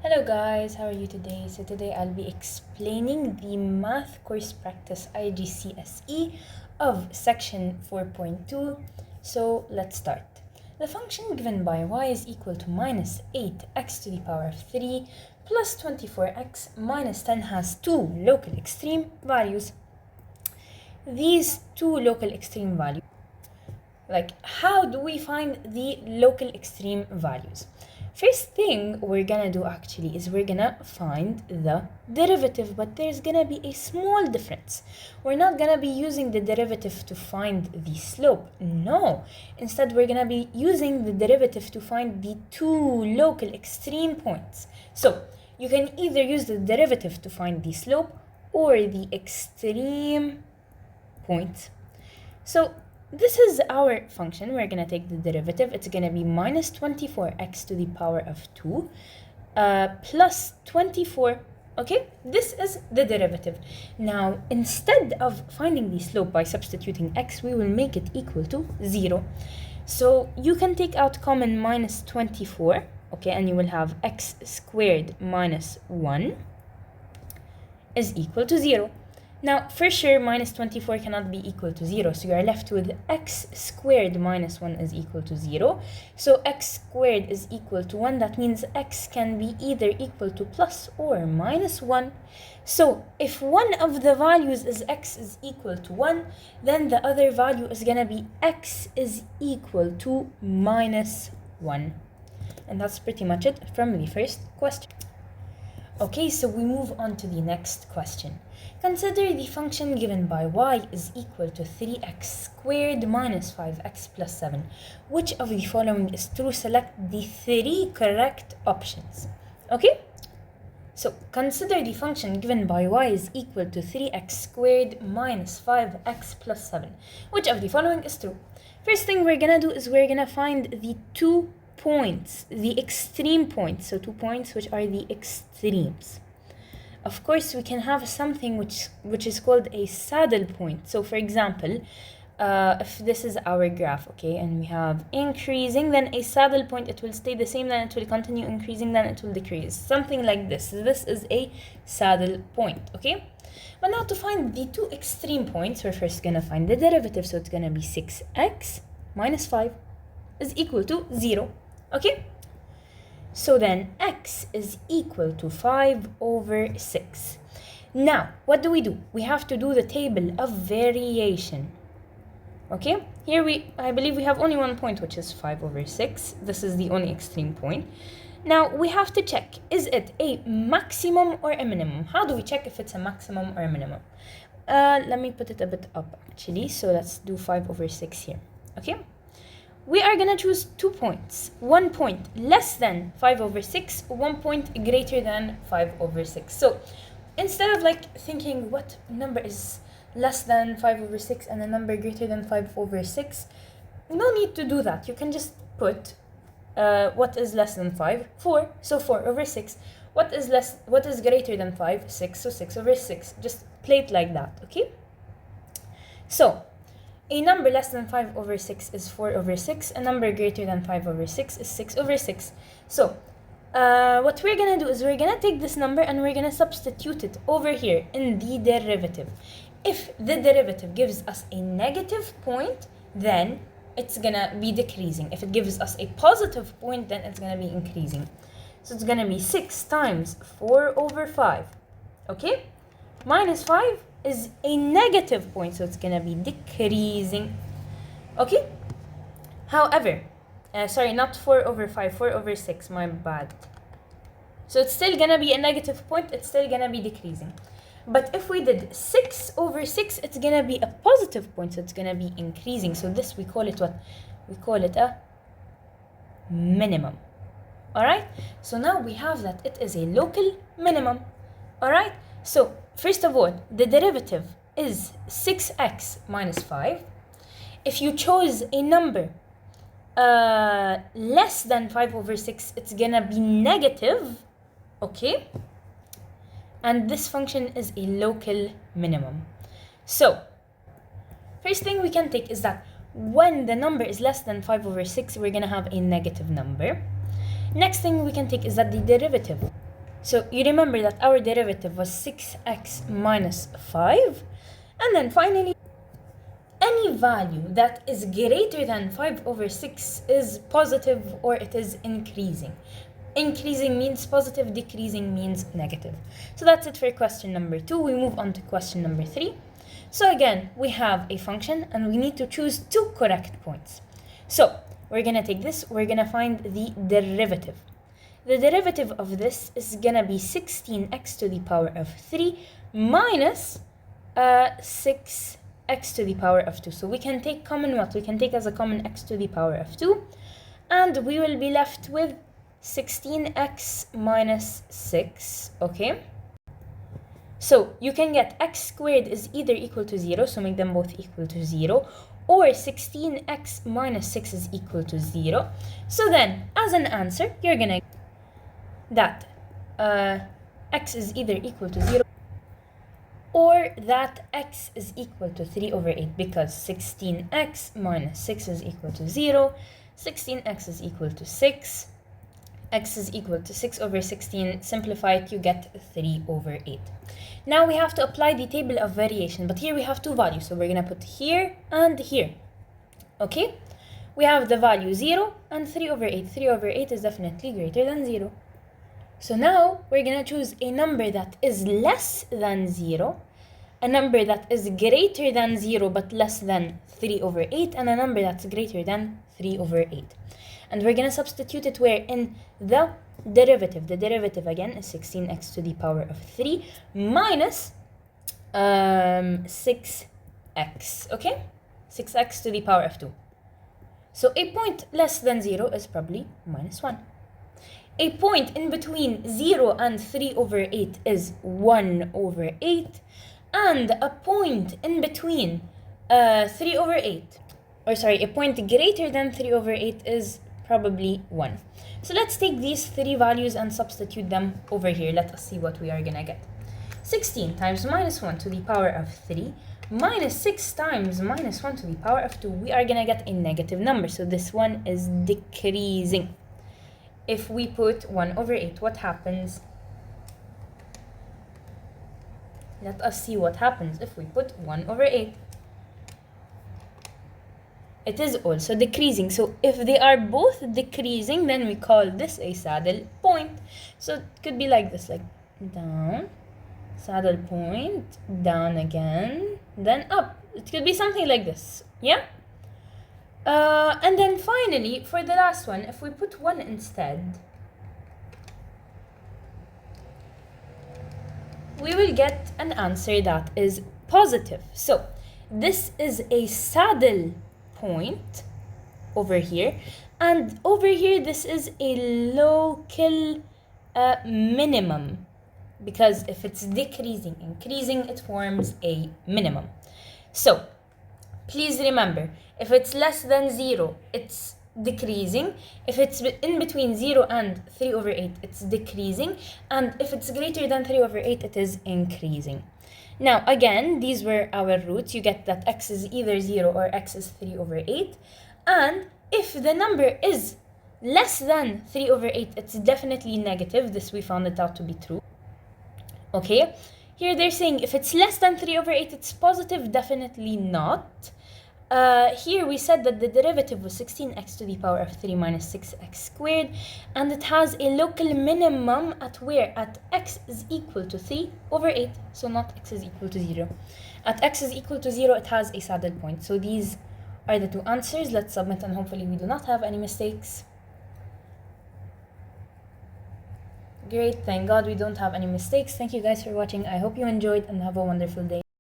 Hello guys, how are you today? So today I'll be explaining the math course practice IGCSE of section 4.2. So let's start. The function given by y is equal to minus 8x to the power of 3 plus 24x minus 10 has two local extreme values. These two local extreme values, how do we find the local extreme values? First thing we're gonna do actually is we're gonna find the derivative, but there's gonna be a small difference. We're not gonna be using the derivative to find the slope. No, instead we're gonna be using the derivative to find the two local extreme points. So you can either use the derivative to find the slope or the extreme point. So this is our function. We're going to take the derivative. It's going to be minus 24x to the power of 2 plus 24. Okay, this is the derivative. Now, instead of finding the slope by substituting x, we will make it equal to 0. So you can take out common minus 24, okay, and you will have x squared minus 1 is equal to 0. Now, for sure, minus 24 cannot be equal to 0, so you are left with x squared minus 1 is equal to 0. So x squared is equal to 1. That means x can be either equal to plus or minus 1. So if one of the values is x is equal to 1, then the other value is going to be x is equal to minus 1. And that's pretty much it from the first question. Okay, so we move on to the next question. Consider the function given by y is equal to 3x squared minus 5x plus 7. Which of the following is true? Select the three correct options. Okay? So consider the function given by y is equal to 3x squared minus 5x plus 7. Which of the following is true? First thing we're gonna do is we're gonna find the 2 points, the extreme points. So 2 points which are the extremes. Of course, we can have something which is called a saddle point. So for example, if this is our graph, okay, and we have increasing, then a saddle point, it will stay the same, then it will continue increasing, then it will decrease. Something like this. This is a saddle point, okay? But now to find the two extreme points, we're first going to find the derivative. So it's going to be 6x minus 5 is equal to 0, okay? So then x is equal to 5 over 6. Now, what do? We have to do the table of variation. Okay, here I believe we have only one point, which is 5 over 6. This is the only extreme point. Now, we have to check, is it a maximum or a minimum? How do we check if it's a maximum or a minimum? Let me put it a bit up, actually. So let's do 5 over 6 here, okay? We are going to choose 2 points. 1 point less than 5 over 6, 1 point greater than 5 over 6. So instead of thinking what number is less than 5 over 6 and a number greater than 5 over 6, no need to do that. You can just put what is less than 5, 4, so 4 over 6. What is greater than 5, 6, so 6 over 6. Just play it like that, okay? So a number less than 5 over 6 is 4 over 6. A number greater than 5 over 6 is 6 over 6. So what we're going to do is we're going to take this number and we're going to substitute it over here in the derivative. If the derivative gives us a negative point, then it's going to be decreasing. If it gives us a positive point, then it's going to be increasing. So it's going to be 6 times 4 over 5. Okay? Minus 5 is a negative point, so it's going to be decreasing. Okay? However, sorry, not 4 over 5, 4 over 6, my bad. So it's still going to be a negative point, it's still going to be decreasing. But if we did 6 over 6, it's going to be a positive point, so it's going to be increasing. So this, we call it what? We call it a minimum. Alright? So now we have that it is a local minimum. Alright? So first of all, the derivative is 6x minus 5. If you chose a number less than 5 over 6, it's going to be negative, okay? And this function is a local minimum. So first thing we can take is that when the number is less than 5 over 6, we're going to have a negative number. Next thing we can take is that the derivative So you remember that our derivative was 6x minus 5. And then finally, any value that is greater than 5 over 6 is positive or it is increasing. Increasing means positive, decreasing means negative. So that's it for question number 2. We move on to question number 3. So again, we have a function and we need to choose 2 correct points. So we're going to take this, we're going to find the derivative. The derivative of this is going to be 16x to the power of 3 minus 6x to the power of 2. So we can take common what? We can take as a common x to the power of 2. And we will be left with 16x minus 6, okay? So you can get x squared is either equal to 0, so make them both equal to 0, or 16x minus 6 is equal to 0. So then, as an answer, you're gonna get that x is either equal to 0 or that x is equal to 3 over 8, because 16x minus 6 is equal to 0, 16x is equal to 6, x is equal to 6 over 16, simplify it, you get 3 over 8. Now we have to apply the table of variation, but here we have 2 values, so we're going to put here and here. Okay? We have the value 0 and 3 over 8. 3 over 8 is definitely greater than 0. So now we're going to choose a number that is less than 0, a number that is greater than 0 but less than 3 over 8, and a number that's greater than 3 over 8. And we're going to substitute it where? In the derivative. The derivative again is 16x to the power of 3 minus 6x, okay? 6x to the power of 2. So a point less than 0 is probably minus 1. A point in between 0 and 3 over 8 is 1 over 8. And a point in between 3 over 8, or sorry, a point greater than 3 over 8 is probably 1. So let's take these 3 values and substitute them over here. Let us see what we are going to get. 16 times minus 1 to the power of 3 minus 6 times minus 1 to the power of 2. We are going to get a negative number. So this one is decreasing. If we put 1 over 8, what happens? Let us see what happens if we put 1 over 8. It is also decreasing. So if they are both decreasing, then we call this a saddle point. So it could be like this, like down, saddle point, down again, then up. It could be something like this, yeah? And then finally, for the last one, if we put 1 instead, we will get an answer that is positive. So this is a saddle point over here, and over here this is a local minimum, because if it's decreasing, increasing, it forms a minimum. So please remember, if it's less than 0, it's decreasing. If it's in between 0 and 3 over 8, it's decreasing. And if it's greater than 3 over 8, it is increasing. Now, again, these were our roots. You get that x is either 0 or x is 3 over 8. And if the number is less than 3 over 8, it's definitely negative. This we found it out to be true. Okay? Here they're saying if it's less than 3 over 8, it's positive. Definitely not. Here we said that the derivative was 16x to the power of 3 minus 6x squared, and it has a local minimum at where? At x is equal to 3 over 8, so not x is equal to 0. At x is equal to 0, it has a saddle point. So these are the 2 answers. Let's submit, and hopefully we do not have any mistakes. Great, thank God we don't have any mistakes. Thank you guys for watching. I hope you enjoyed and have a wonderful day.